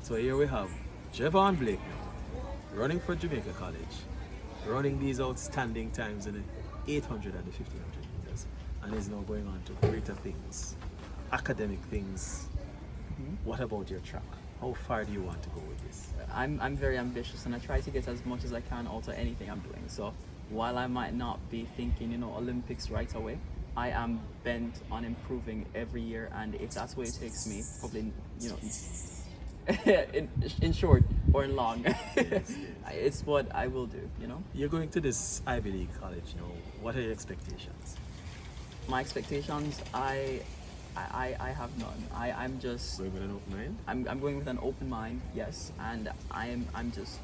So here we have Javon Blake running for Jamaica College, running these outstanding times in the 800 and the 1500 meters, and is now going on to greater things, academic things. What about your track? How far do you want to go with this? I'm very ambitious, and I try to get as much as I can out of anything I'm doing. So while I might not be thinking, Olympics right away, I am bent on improving every year, and if that's what it takes me, probably, in short or in long, it's what I will do. You're going to this Ivy League college now. What are your expectations? My expectations, I have none. I'm just Going with an open mind? I'm going with an open mind, yes, and I'm just,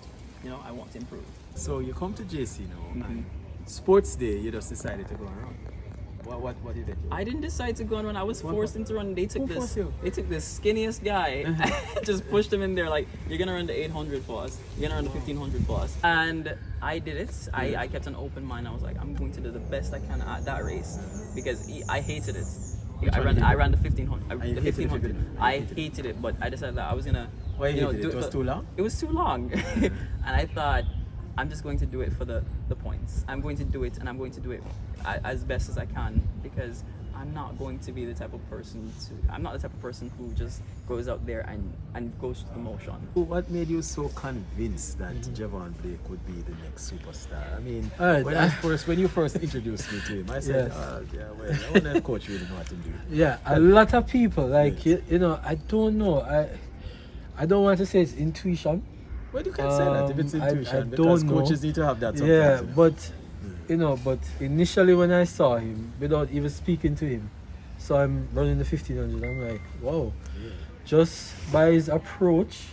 I want to improve. So you come to JC now, and sports day, you just decided to go around. What did they do? I didn't decide to go and run. I was forced into run. They took Who forced you? They took this skinniest guy, just pushed him in there like, you're gonna run the 800 for us. You're gonna run the 1500 for us. And I did it. I kept an open mind. I was like, I'm going to do the best I can at that race because I hated it. I ran the 1500. The 1500. I hated it, but I decided that I was gonna. Why you hated do it? It was too long? It was too long, and I thought, I'm just going to do it for the points. I'm going to do it, and I'm going to do it as best as I can because I'm not going to be the type of person I'm not the type of person who just goes out there and goes through the motion. What made you so convinced that Javon Blake would be the next superstar? I mean, when you first introduced me to him, I said, Yes. I wonder if coach really know what to do. Yeah, a lot of people, like, Yes. I don't know. I don't want to say it's intuition. Well, you can say that if it's intuition, I because don't know. coaches need to have that sometimes. Yeah, but but initially when I saw him, without even speaking to him, saw him running the 1500, I'm like, wow. Yeah. Just by his approach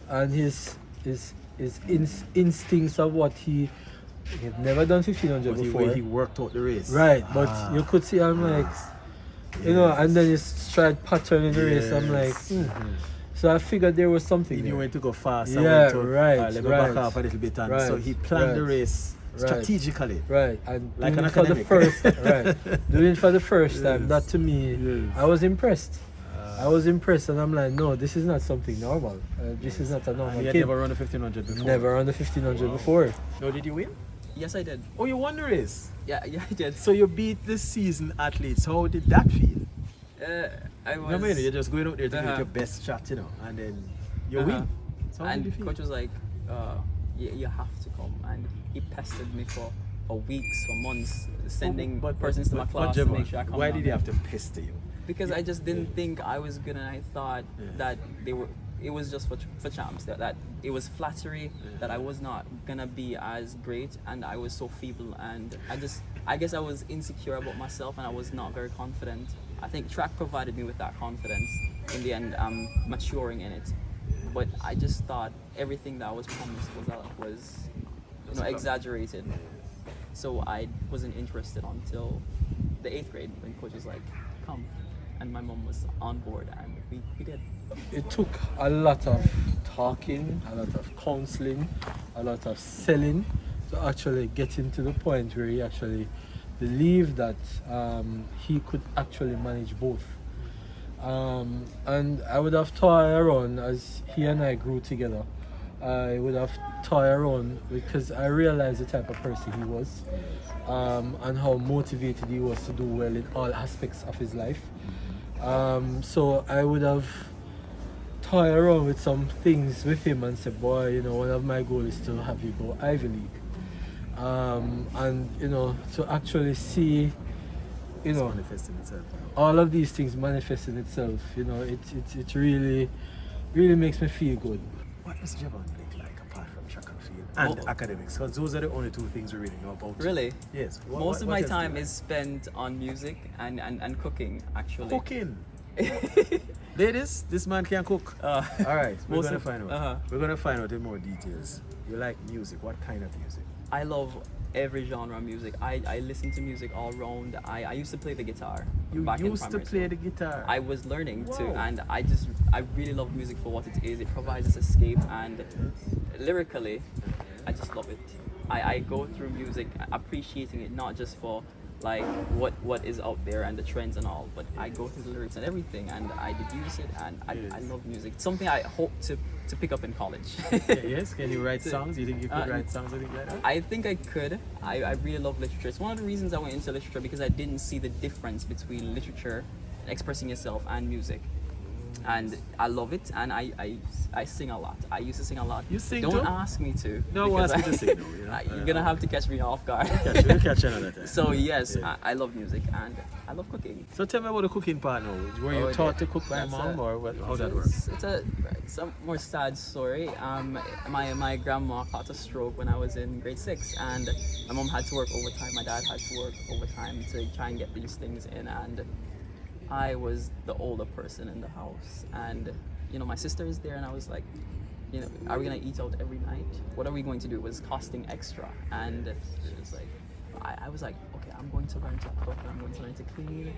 and his instincts of what he'd never done 1500 But the before. way he worked out the race. Right, but you could see I'm like, and then his stride pattern in the race, I'm like, So I figured there was something He there. knew when to go fast. Yeah, and when to, right, let me right. back off a little bit. And Right, so he planned the right. race strategically. Right, and Like doing an it for the academic. first doing it for the first time, Yes. that to me, Yes. I was impressed. I was impressed, and I'm like, no, this is not something normal. This is not a normal And he had kid. never run the 1500 before. Never run the 1500 before. No, did you win? Yes, I did. Oh, you won the race. Yeah, I did. So you beat the seasoned athletes. How did that feel? I was. Remember, you're just going out there to make Uh-huh. your best shot, and then you Uh-huh. win. So how did you And feel? coach was like, you have to come, and he pestered me for weeks, for months, sending persons to my class to Javon, make sure I come. why down did he there. have to pester you? Because I just didn't think I was good, and I thought that it was just for champs, that it was flattery, that I was not gonna be as great, and I was so feeble, and I guess I was insecure about myself, and I was not very confident. I think track provided me with that confidence. In the end, I'm maturing in it, but I just thought everything that I was promised was exaggerated. So I wasn't interested until the 8th grade when coach was like, come. And my mom was on board, and we did. It took a lot of talking, a lot of counseling, a lot of selling to actually get him to the point where he actually believed that he could actually manage both. And I would have toyed around as he and I grew together. I would have toyed around because I realized the type of person he was, and how motivated he was to do well in all aspects of his life. So I would have toyed around with some things with him and said, boy, one of my goals is to have you go Ivy League. And to actually see, It's manifesting itself. all of these things manifesting itself, it really makes me feel good. What does Javon Blake like apart from track and field and academics? Because those are the only two things we really know about. Really? Yes. Most of my else do you time like? is spent on music and cooking, actually. Cooking. Ladies, this man can cook. All right, we're most gonna of- find out. uh-huh. We're gonna find out in more details. You like music? What kind of music? I love every genre of music. I listen to music all around. I used to play the guitar. You back in used to primary play school. the guitar. I was learning too, Whoa. and I really love music for what it is. It provides us escape, and lyrically, I just love it. I go through music appreciating it not just for like what is out there and the trends and all, but I go through the lyrics and everything, and I deduce it, and I love music. It's something I hope to pick up in college. Yes, can you write songs? You think you could write songs or anything like that? I think I could. I really love literature. It's one of the reasons I went into literature, because I didn't see the difference between literature, expressing yourself, and music. And I love it, and I sing a lot. I used to sing a lot. You sing Don't too? ask me to. No, because ask me to sing. No, you know? You're gonna have to catch me off guard. We'll catch you another time. So yes, Yeah. I love music, and I love cooking. So tell me about the cooking part now. Were you taught to cook by That's mom, or how that it's- works? It's a more sad story. My grandma caught a stroke when I was in grade 6, and my mom had to work overtime. My dad had to work overtime to try and get these things in, and I was the older person in the house, and my sister is there, and I was like, are we gonna eat out every night? What are we going to do? It was costing extra, and it was like, I was like, okay, I'm going to learn to cook, I'm going to learn to clean,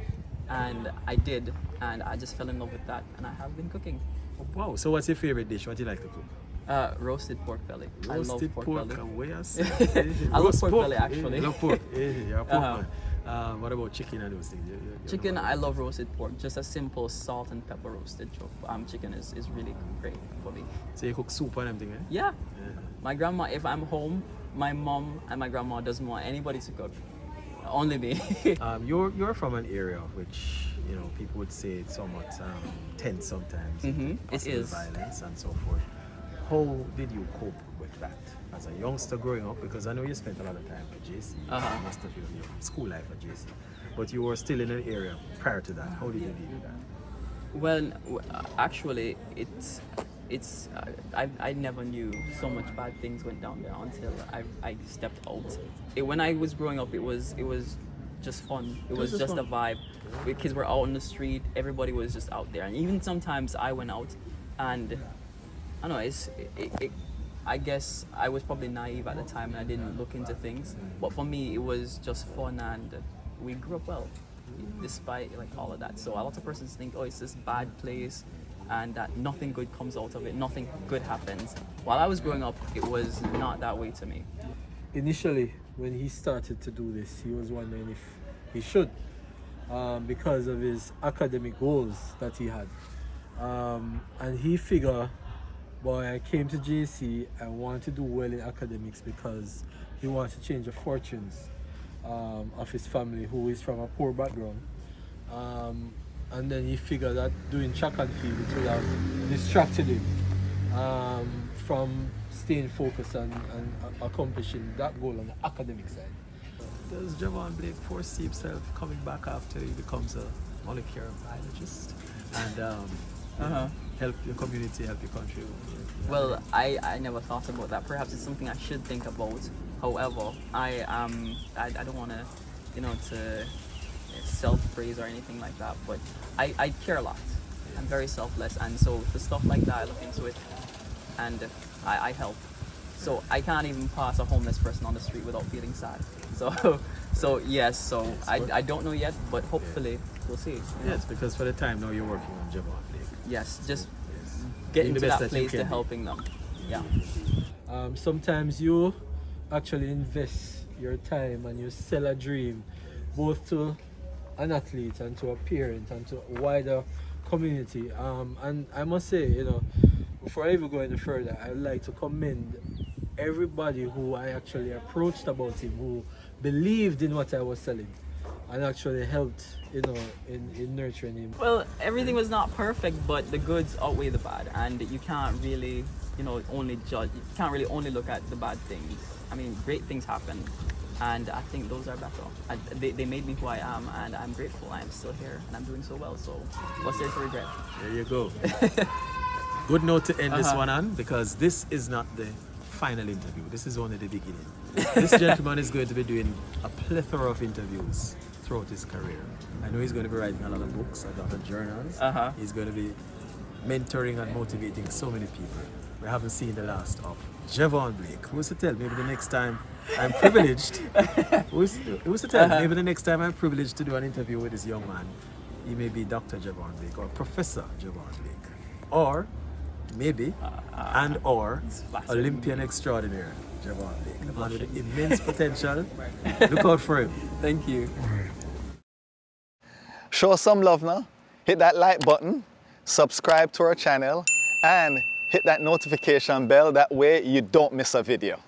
and I did, and I just fell in love with that, and I have been cooking. Wow. So what's your favorite dish? What do you like to cook? Roasted pork belly. Roasted I love pork. belly. And where I love pork belly, actually. You love pork. You're a pork Uh-huh. man. What about chicken and those things? Chicken, I love roasted pork. Just a simple salt and pepper roasted chicken is really great for me. So you cook soup and everything, eh? Yeah. My grandma, if I'm home, my mom and my grandma doesn't want anybody to cook. Only me. You're from an area which people would say it's somewhat tense sometimes. It Possible is. violence and so forth. How did you cope with that as a youngster growing up? Because I know you spent a lot of time at JC, most of your school life at JC, but you were still in an area prior to that. How did you deal with that? Well, actually, I never knew so much bad things went down there until I stepped out. When I was growing up, it was just fun. It was just a vibe. Kids were out on the street. Everybody was just out there, and even sometimes I went out, and I don't know. I guess I was probably naive at the time, and I didn't look into things. But for me, it was just fun, and we grew up well, despite all of that. So a lot of persons think, oh, it's this bad place, and that nothing good comes out of it, nothing good happens. While I was growing up, it was not that way to me. Initially, when he started to do this, he was wondering if he should, because of his academic goals that he had. And he figured, boy, I came to JC, I want to do well in academics because he wants to change the fortunes of his family, who is from a poor background. And then he figured that doing track and field would have distracted him from staying focused and accomplishing that goal on the academic side. Does Javon Blake foresee himself coming back after he becomes a molecular biologist and help your community, help your country? Well, I never thought about that. Perhaps it's something I should think about. However, I don't want to self-praise or anything like that, but I care a lot. I'm very selfless, and so for stuff like that, I look into it, and I help. So I can't even pass a homeless person on the street without feeling sad. So yes, so I don't know yet, but hopefully we'll see. Yes, because for the time now you're working on Javon Blake. Yes, just getting to that place to helping them. Yeah. Sometimes you actually invest your time and you sell a dream both to an athlete and to a parent and to a wider community. And I must say, before I even go any further, I'd like to commend everybody who I actually approached about him, who believed in what I was selling and actually helped, in nurturing him. Well, everything was not perfect, but the goods outweigh the bad, and you can't really, only judge. You can't really only look at the bad things. I mean, great things happen, and I think those are better. They made me who I am, and I'm grateful. I'm still here, and I'm doing so well. So, what's there to regret? There you go. Good note to end this one on, because this is not the final interview. This is only the beginning. This gentleman is going to be doing a plethora of interviews throughout his career. I know he's going to be writing a lot of books, a lot of journals. He's going to be mentoring and motivating so many people. We haven't seen the last of Javon Blake. Who's to tell? Maybe the next time I'm privileged. Who's to tell? Maybe the next time I'm privileged to do an interview with this young man, he may be Dr. Javon Blake or Professor Javon Blake, or maybe or Olympian extraordinaire Javon Blake, a man with immense potential. Look out for him. Thank you. Show us some love now. Hit that like button, subscribe to our channel, and hit that notification bell. That way you don't miss a video.